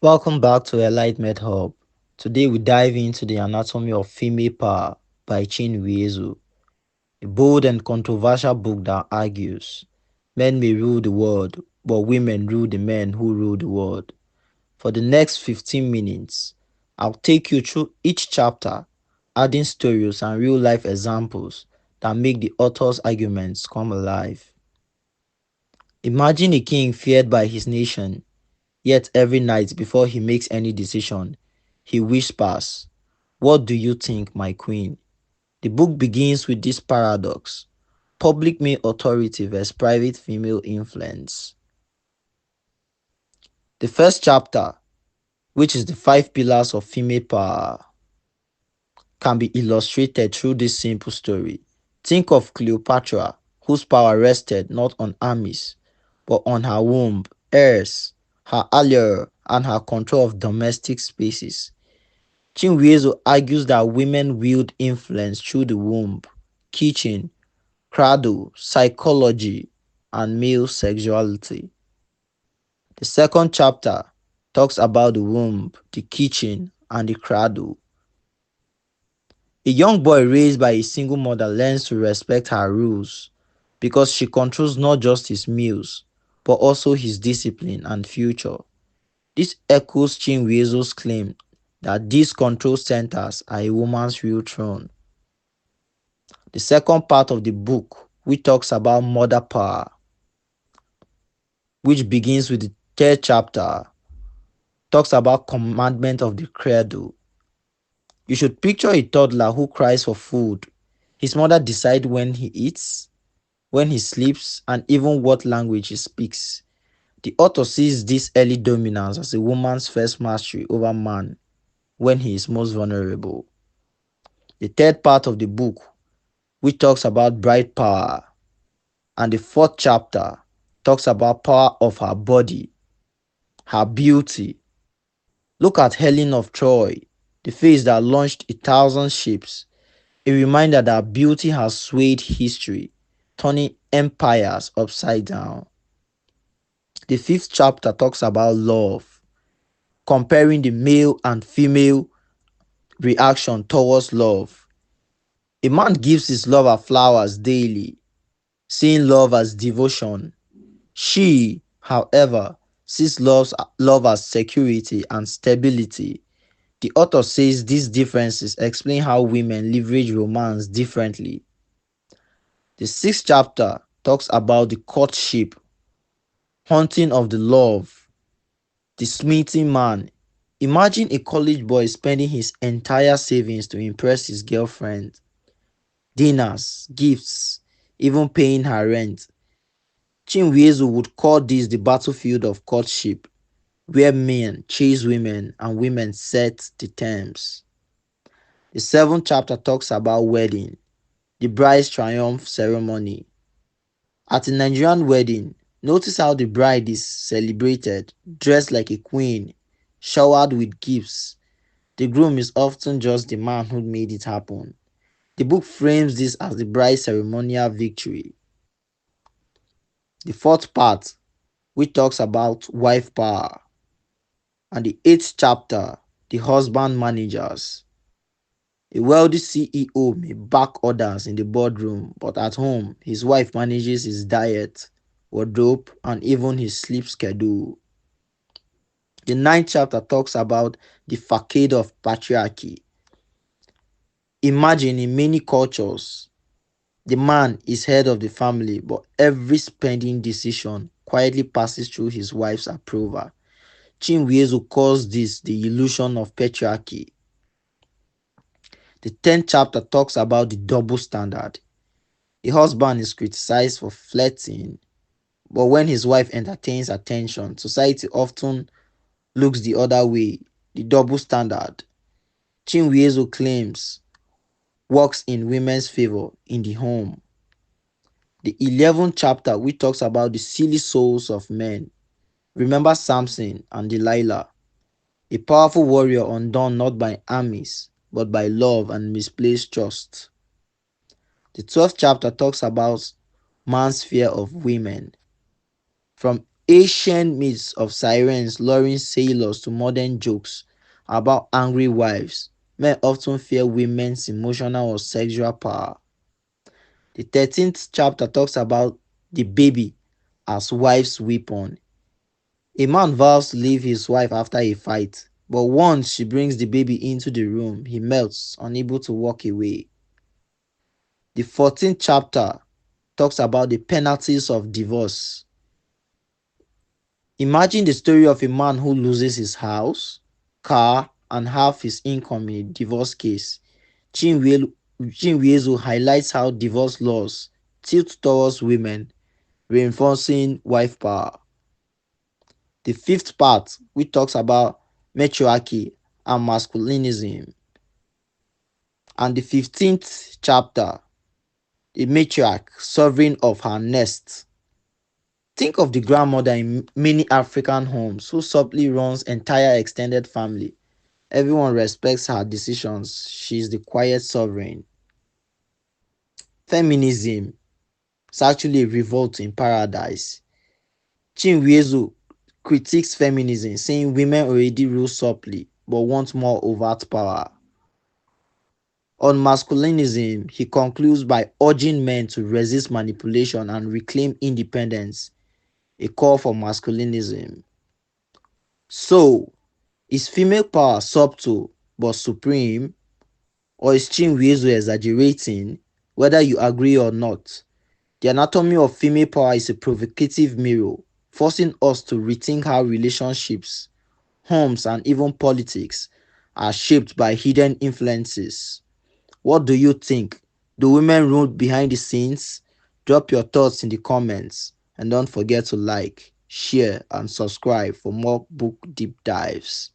Welcome back to Enlightenment Hub. Today we dive into the anatomy of female power by Chineweizu, a bold and controversial book that argues men may rule the world, but women rule the men who rule the world. For the next 15 minutes, I'll take you through each chapter, adding stories and real life examples that make the author's arguments come alive. Imagine a king feared by his nation. Yet every night before he makes any decision, he whispers, "What do you think, my queen?" The book begins with this paradox: public male authority versus private female influence. The first chapter, which is the five pillars of female power, can be illustrated through this simple story. Think of Cleopatra, whose power rested not on armies, but on her womb, heirs, her allure, and her control of domestic spaces. Chinweizu argues that women wield influence through the womb, kitchen, cradle, psychology, and male sexuality. The second chapter talks about the womb, the kitchen, and the cradle. A young boy raised by a single mother learns to respect her rules because she controls not just his meals, but also his discipline and future. This echoes Chinweizu's claim that these control centers are a woman's real throne. The second part of the book, which talks about mother power, which begins with the third chapter, talks about commandment of the cradle. You should picture a toddler who cries for food. His mother decides when he eats, when he sleeps, and even what language he speaks. The author sees this early dominance as a woman's first mastery over man when he is most vulnerable. The third part of the book, which talks about bride power, and the fourth chapter talks about power of her body, her beauty. Look at Helen of Troy, the face that launched 1,000 ships, a reminder that beauty has swayed history, turning empires upside down. The fifth chapter talks about love, comparing the male and female reaction towards love. A man gives his lover flowers daily, seeing love as devotion. She, however, sees love as security and stability. The author says these differences explain how women leverage romance differently. The sixth chapter talks about the courtship, hunting of the love, the smitten man. Imagine a college boy spending his entire savings to impress his girlfriend, dinners, gifts, even paying her rent. Chinweizu would call this the battlefield of courtship, where men chase women and women set the terms. The seventh chapter talks about wedding, the bride's triumph ceremony. At a Nigerian wedding, notice how the bride is celebrated, dressed like a queen, showered with gifts. The groom is often just the man who made it happen. The book frames this as the bride's ceremonial victory. The fourth part, which talks about wife power, and the eighth chapter, the husband managers. A wealthy CEO may back others in the boardroom, but at home, his wife manages his diet, wardrobe, and even his sleep schedule. The ninth chapter talks about the facade of patriarchy. Imagine in many cultures, the man is head of the family, but every spending decision quietly passes through his wife's approval. Chinweizu calls this the illusion of patriarchy. The 10th chapter talks about the double standard. A husband is criticized for flirting, but when his wife entertains attention, society often looks the other way. The double standard, Chinweizu claims, works in women's favor in the home. The 11th chapter, which talks about the silly souls of men. Remember Samson and Delilah, a powerful warrior undone not by armies, but by love and misplaced trust. The 12th chapter talks about man's fear of women. From ancient myths of sirens luring sailors to modern jokes about angry wives, men often fear women's emotional or sexual power. The 13th chapter talks about the baby as wife's weapon. A man vows to leave his wife after a fight, but once she brings the baby into the room, he melts, unable to walk away. The 14th chapter talks about the penalties of divorce. Imagine the story of a man who loses his house, car, and half his income in a divorce case. Chineweizu highlights how divorce laws tilt towards women, reinforcing wife power. The fifth part, which talks about matriarchy and masculinism. And the 15th chapter, the matriarch, sovereign of her nest. Think of the grandmother in many African homes who subtly runs entire extended family. Everyone respects her decisions. She is the quiet sovereign. Feminism is actually a revolt in paradise. Chinweizu critiques feminism, saying women already rule subtly but want more overt power. On masculinism, he concludes by urging men to resist manipulation and reclaim independence, a call for masculinism. So, is female power subtle but supreme, or is Chinweizu exaggerating? Whether you agree or not, the anatomy of female power is a provocative mirror, forcing us to rethink how relationships, homes, and even politics are shaped by hidden influences. What do you think? Do women rule behind the scenes? Drop your thoughts in the comments and don't forget to like, share, and subscribe for more book deep dives.